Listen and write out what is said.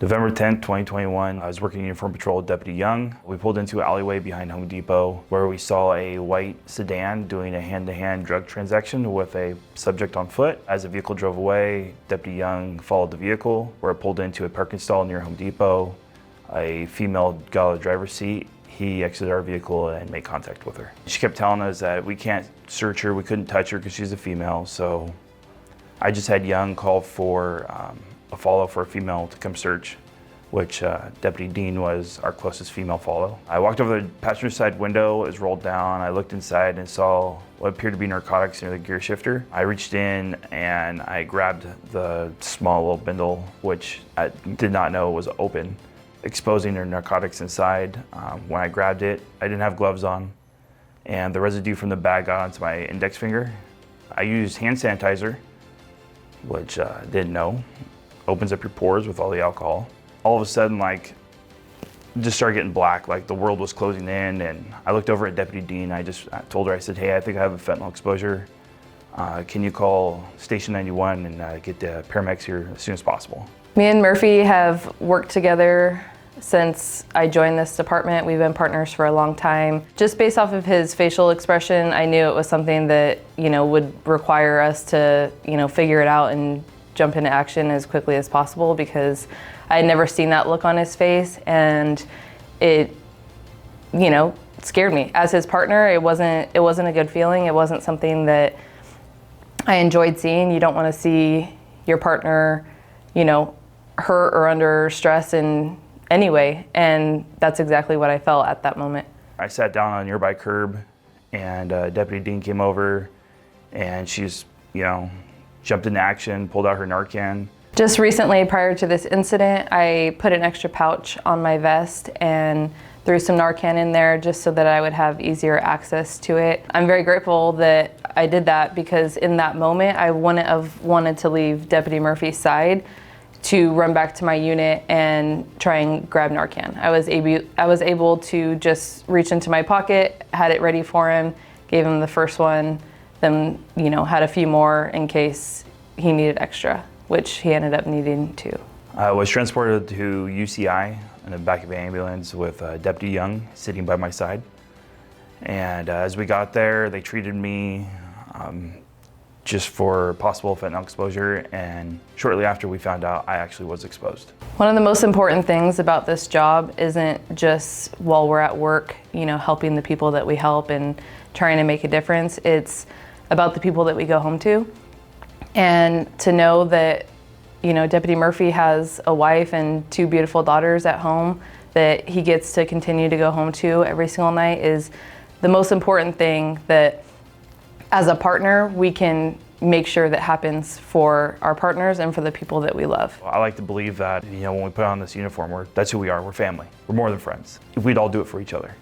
November 10th, 2021, I was working uniform patrol with Deputy Young. We pulled into an alleyway behind Home Depot where we saw a white sedan doing a hand-to-hand drug transaction with a subject on foot. As the vehicle drove away, Deputy Young followed the vehicle where it pulled into a parking stall near Home Depot. A female got out of the driver's seat. He exited our vehicle and made contact with her. She kept telling us that we can't search her, we couldn't touch her because she's a female, so I just had Young call for a follow for a female to come search, which Deputy Dean was our closest female follow. I walked over the passenger side window, it was rolled down. I looked inside and saw what appeared to be narcotics near the gear shifter. I reached in and I grabbed the small little bindle, which I did not know was open, exposing their narcotics inside. When I grabbed it, I didn't have gloves on, and the residue from the bag got onto my index finger. I used hand sanitizer, which I didn't know. Opens up your pores with all the alcohol. All of a sudden, just started getting black, like the world was closing in, and I looked over at Deputy Dean. I told her, I said, hey, I think I have a fentanyl exposure. Can you call Station 91 and get the paramedics here as soon as possible? Me and Murphy have worked together since I joined this department. We've been partners for a long time. Just based off of his facial expression, I knew it was something that, would require us to, figure it out and jump into action as quickly as possible, because I had never seen that look on his face, and it, scared me. As his partner, it wasn't a good feeling. It wasn't something that I enjoyed seeing. You don't want to see your partner, hurt or under stress in any way, and that's exactly what I felt at that moment. I sat down on a nearby curb, and Deputy Dean came over, and she's, jumped into action, pulled out her Narcan. Just recently, prior to this incident, I put an extra pouch on my vest and threw some Narcan in there just so that I would have easier access to it. I'm very grateful that I did that, because in that moment, I wouldn't have wanted to leave Deputy Murphy's side to run back to my unit and try and grab Narcan. I was able to just reach into my pocket, had it ready for him, gave him the first one, then had a few more in case he needed extra, which he ended up needing to. I was transported to UCI in the back of an ambulance with Deputy Young sitting by my side. And as we got there, they treated me just for possible fentanyl exposure, and shortly after we found out I actually was exposed. One of the most important things about this job isn't just while we're at work, helping the people that we help and trying to make a difference. It's about the people that we go home to. And to know that, Deputy Murphy has a wife and two beautiful daughters at home that he gets to continue to go home to every single night is the most important thing that, as a partner, we can make sure that happens for our partners and for the people that we love. I like to believe that, when we put on this uniform, that's who we are, we're family. We're more than friends. If we'd all do it for each other.